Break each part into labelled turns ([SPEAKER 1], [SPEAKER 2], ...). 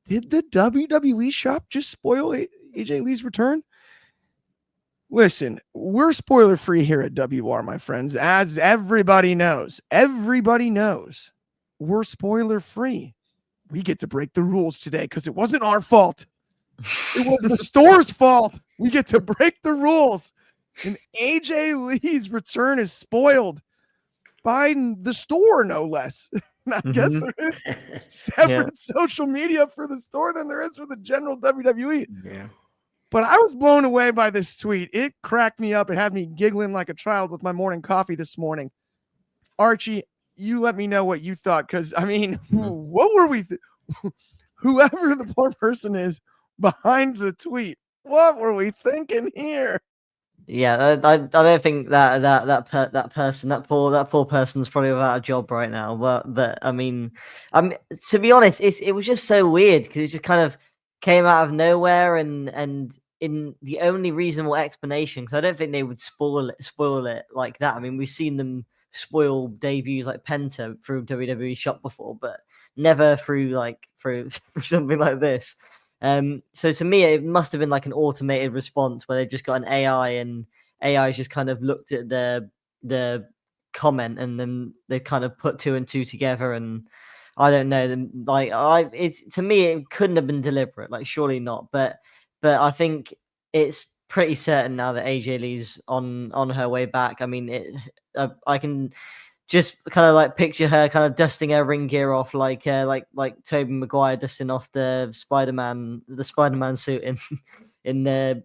[SPEAKER 1] Did the WWE Shop just spoil AJ Lee's return? Listen, we're spoiler free here at WR, my friends. As everybody knows, we're spoiler free. We get to break the rules today because it wasn't our fault. It was the store's fault. We get to break the rules. And AJ Lee's return is spoiled by the store, no less. And I guess there is separate social media for the store than there is for the general WWE.
[SPEAKER 2] Yeah.
[SPEAKER 1] But I was blown away by this tweet. It cracked me up. It had me giggling like a child with my morning coffee this morning. Archie, you let me know what you thought, because, I mean, what were we whoever the poor person is behind the tweet, what were we thinking here?
[SPEAKER 3] Yeah, I don't think that poor person's probably without a job right now. But I mean, to be honest, it was just so weird because it just kind of came out of nowhere, and in the only reasonable explanation, because I don't think they would spoil it like that. I mean, we've seen them spoil debuts like Penta through WWE Shop before, but never through something like this. So to me, it must have been like an automated response where they've just got an AI, and AI's just kind of looked at the comment, and then they kind of put two and two together. And I don't know, to me, it couldn't have been deliberate, like surely not. But I think it's pretty certain now that AJ Lee's on her way back. I mean, I can just kind of like picture her kind of dusting her ring gear off, like Tobey Maguire dusting off the Spider-Man suit in the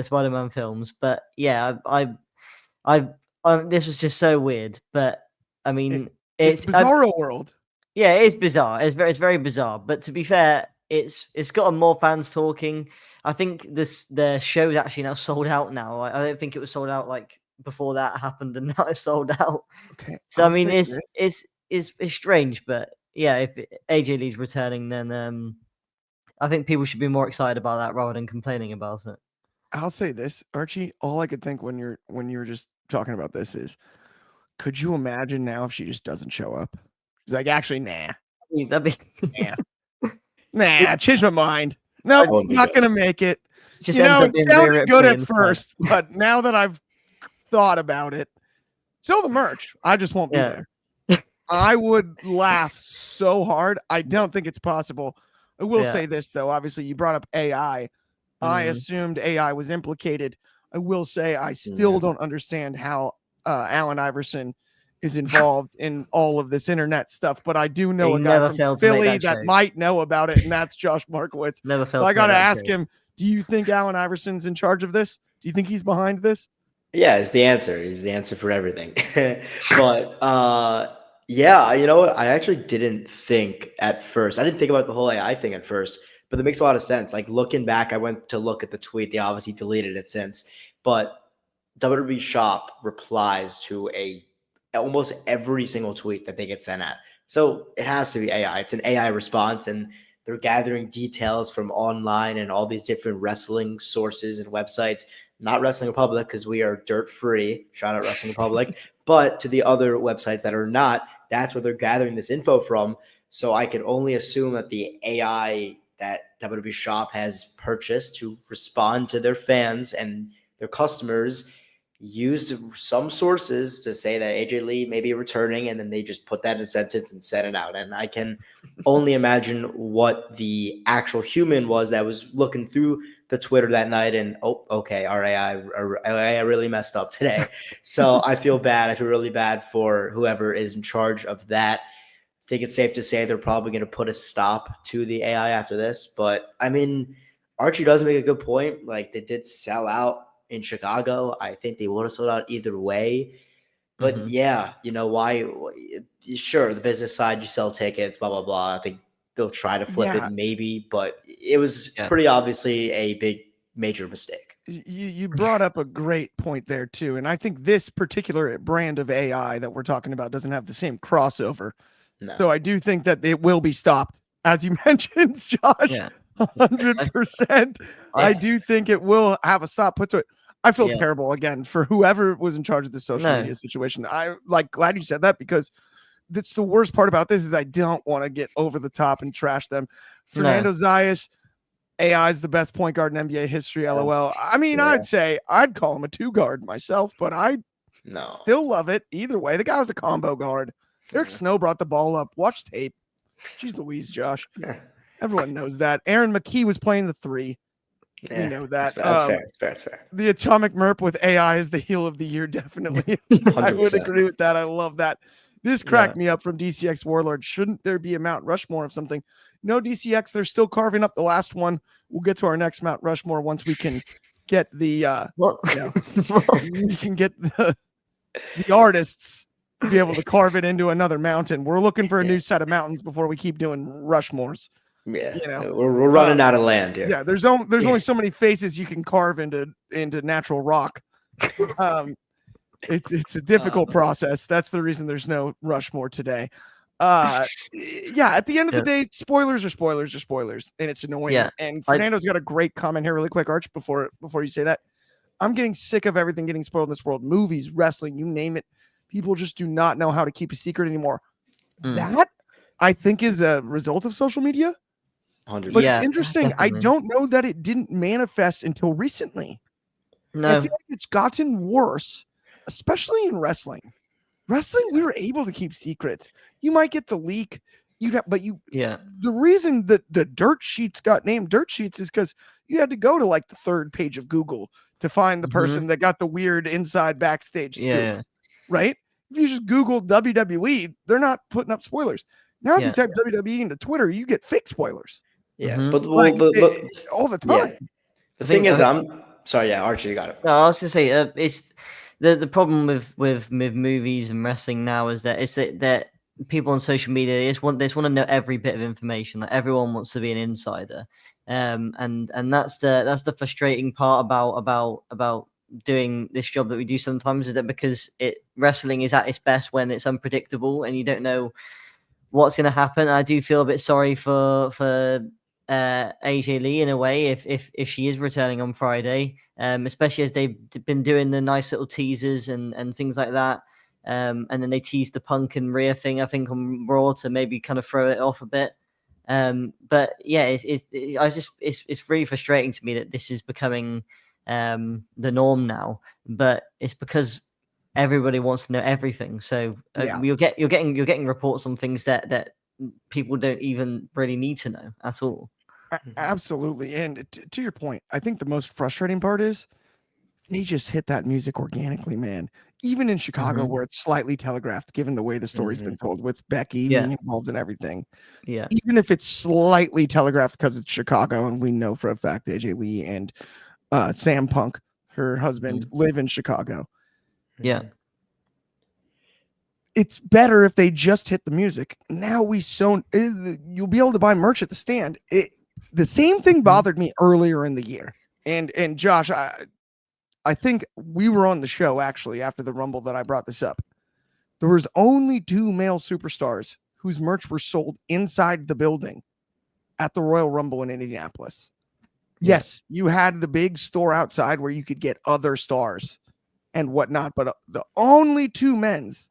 [SPEAKER 3] Spider-Man films. But yeah, I this was just so weird. But I mean,
[SPEAKER 1] it's bizarro world.
[SPEAKER 3] Yeah, it is bizarre. It's very bizarre. But to be fair, it's gotten more fans talking. I think the show's actually now sold out now. I don't think it was sold out like before that happened, and now it's sold out.
[SPEAKER 1] Okay.
[SPEAKER 3] So I mean, it's strange, but yeah, if AJ Lee's returning, then I think people should be more excited about that rather than complaining about it.
[SPEAKER 1] I'll say this, Archie. All I could think when you're just talking about this is, could you imagine now if she just doesn't show up? She's like, actually, nah.
[SPEAKER 3] That'd be
[SPEAKER 1] nah. Change my mind. Nope, not gonna make it.
[SPEAKER 3] Just
[SPEAKER 1] sounded good at first, but now that I've thought about it, sell the merch. I just won't be there. I would laugh so hard. I don't think it's possible. I will say this though. Obviously, you brought up AI. I assumed AI was implicated. I will say I still don't understand how Allen Iverson is involved in all of this internet stuff, but I do know a guy from Philly that might know about it, and that's Josh Markowitz. So I got to ask him, do you think Allen Iverson's in charge of this? Do you think he's behind this?
[SPEAKER 2] Yeah, it's the answer. He's the answer for everything. But yeah, you know what? I actually didn't think at first. I didn't think about the whole AI thing at first, but it makes a lot of sense. Like looking back, I went to look at the tweet. They obviously deleted it since, but WWE Shop replies to almost every single tweet that they get sent at. So it has to be AI. It's an AI response, and they're gathering details from online and all these different wrestling sources and websites. Not Wrestling Republic, because we are dirt free. Shout out Wrestling Republic. But to the other websites that are not, that's where they're gathering this info from. So I can only assume that the AI that WWE Shop has purchased to respond to their fans and their customers used some sources to say that AJ Lee may be returning, and then they just put that in a sentence and sent it out. And I can only imagine what the actual human was that was looking through the Twitter that night and, oh, okay, our AI really messed up today. So I feel bad. I feel really bad for whoever is in charge of that. I think it's safe to say they're probably going to put a stop to the AI after this. But I mean, Archie does make a good point. Like, they did sell out in Chicago. I think they would have sold out either way. But yeah, you know, why? Sure, the business side, you sell tickets, blah, blah, blah. I think they'll try to flip it maybe, but it was pretty obviously a big major mistake.
[SPEAKER 1] You brought up a great point there too. And I think this particular brand of AI that we're talking about doesn't have the same crossover. No. So I do think that it will be stopped. As you mentioned, Josh, 100%. I do think it will have a stop put to it. I feel terrible again for whoever was in charge of the social media situation. I glad you said that, because that's the worst part about this is I don't want to get over the top and trash them. Fernando Zayas, AI is the best point guard in NBA history. LOL. I mean, I'd say I'd call him a 2-guard myself, but I still love it either way. The guy was a combo guard. Eric Snow brought the ball up. Watch tape. Jeez Louise, Josh. Everyone knows that. Aaron McKee was playing the 3. We know that.
[SPEAKER 2] That's fair.
[SPEAKER 1] The Atomic Merp with AI is the heel of the year, definitely. I would agree with that. I love that. This cracked me up from DCX Warlord. Shouldn't there be a Mount Rushmore of something? No, DCX, they're still carving up the last one. We'll get to our next Mount Rushmore once we can get the we can get the artists to be able to carve it into another mountain. We're looking for a new set of mountains before we keep doing Rushmores.
[SPEAKER 2] Yeah, we're running out of land here.
[SPEAKER 1] Yeah, there's only so many faces you can carve into natural rock. It's a difficult process. That's the reason there's no Rushmore today. At the end of the day, spoilers are spoilers are spoilers, and it's annoying.
[SPEAKER 3] Yeah,
[SPEAKER 1] and Fernando's got a great comment here, really quick, Arch. Before you say that, I'm getting sick of everything getting spoiled in this world. Movies, wrestling, you name it. People just do not know how to keep a secret anymore. That I think is a result of social media.
[SPEAKER 2] 100%.
[SPEAKER 1] But it's interesting. Definitely. I don't know that it didn't manifest until recently.
[SPEAKER 3] No,
[SPEAKER 1] I feel like it's gotten worse, especially in wrestling. Wrestling, we were able to keep secrets. You might get the leak, the reason that the dirt sheets got named dirt sheets is because you had to go to like the 3rd page of Google to find the person that got the weird inside backstage scoop, right? If you just Google WWE, they're not putting up spoilers. Now, if you type WWE into Twitter, you get fake spoilers.
[SPEAKER 2] Yeah, but
[SPEAKER 1] all the time.
[SPEAKER 2] Yeah. The thing is, I'm sorry. Yeah, Archie, you got it.
[SPEAKER 3] No, I was gonna say it's the problem with movies and wrestling now is that people on social media they just want to know every bit of information. Like everyone wants to be an insider, and that's the frustrating part about doing this job that we do sometimes is that because wrestling is at its best when it's unpredictable and you don't know what's going to happen. I do feel a bit sorry for AJ Lee in a way if she is returning on Friday, especially as they've been doing the nice little teasers and things like that, and then they teased the Punk and Rhea thing I think on Raw to maybe kind of throw it off a bit. But yeah, it's really frustrating to me that this is becoming the norm now. But it's because everybody wants to know everything. So you're getting reports on things that people don't even really need to know at all.
[SPEAKER 1] Absolutely. And to your point, I think the most frustrating part is they just hit that music organically, man. Even in Chicago, where it's slightly telegraphed, given the way the story's been told with Becky being involved in everything. Yeah. Even if it's slightly telegraphed because it's Chicago, and we know for a fact AJ Lee and Sam Punk, her husband, live in Chicago.
[SPEAKER 3] Yeah.
[SPEAKER 1] It's better if they just hit the music. Now you'll be able to buy merch at the stand. The same thing bothered me earlier in the year. And Josh, I think we were on the show actually after the Rumble that I brought this up. There was only 2 male superstars whose merch were sold inside the building at the Royal Rumble in Indianapolis. Yes, you had the big store outside where you could get other stars and whatnot, but the only 2 men's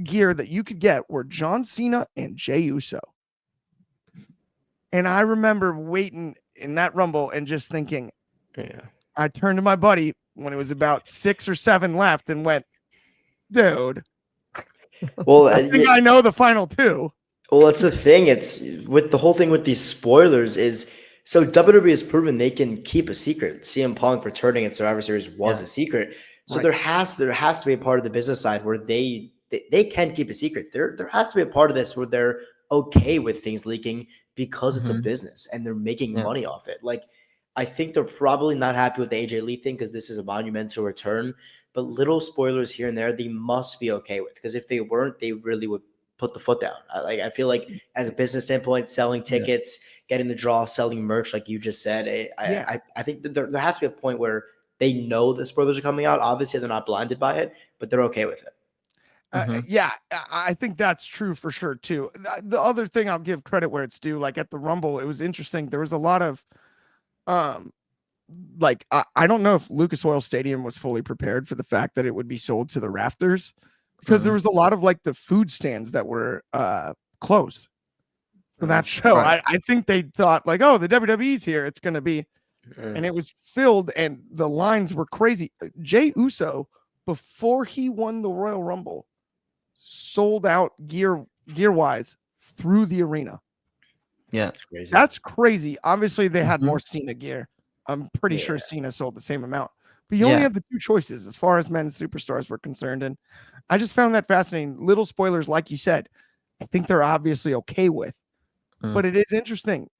[SPEAKER 1] gear that you could get were John Cena and Jey Uso. And I remember waiting in that Rumble and just thinking, I turned to my buddy when it was about 6 or 7 left and went, dude, well, I think I know the final 2.
[SPEAKER 2] Well, that's the thing. It's with the whole thing with these spoilers is so WWE has proven they can keep a secret. CM Punk returning at Survivor Series was a secret. So there has to be a part of the business side where they can keep a secret. There has to be a part of this where they're okay with things leaking because it's a business and they're making money off it. Like, I think they're probably not happy with the AJ Lee thing because this is a monumental return, but little spoilers here and there, they must be okay with, because if they weren't, they really would put the foot down. I feel like as a business standpoint, selling tickets, getting the draw, selling merch, like you just said, I think that there has to be a point where they know the spoilers are coming out. Obviously, they're not blinded by it, but they're okay with it.
[SPEAKER 1] I think that's true for sure too. The other thing I'll give credit where it's due, like at the Rumble, it was interesting. There was a lot of, I don't know if Lucas Oil Stadium was fully prepared for the fact that it would be sold to the rafters because there was a lot of like the food stands that were closed for that show.
[SPEAKER 3] Right.
[SPEAKER 1] I think they thought like, oh, the WWE's here, it's gonna be, and it was filled, and the lines were crazy. Jey Uso, before he won the Royal Rumble, sold out gear wise through the arena.
[SPEAKER 3] Yeah,
[SPEAKER 2] That's crazy.
[SPEAKER 1] That's crazy. Obviously, they had more Cena gear. I'm pretty sure
[SPEAKER 2] Yeah.
[SPEAKER 1] Cena sold the same amount, but you only had the two choices as far as men's superstars were concerned. And I just found that fascinating. Little spoilers, like you said, I think they're obviously okay with, but it is interesting.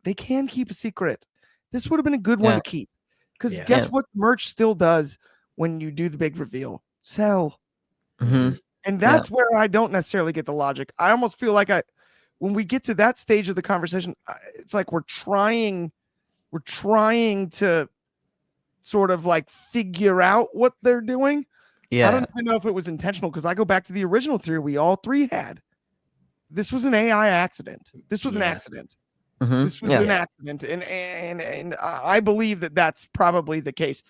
[SPEAKER 1] They can keep a secret. This would have been a good one to keep, because guess what merch still does when you do the big reveal? Sell. And that's where I don't necessarily get the logic. I almost feel like when we get to that stage of the conversation, it's like we're trying to sort of like figure out what they're doing. I don't even know if it was intentional, because I go back to the original theory we all three had. This was an AI accident. This was an accident. This was an accident, and I believe that that's probably the case.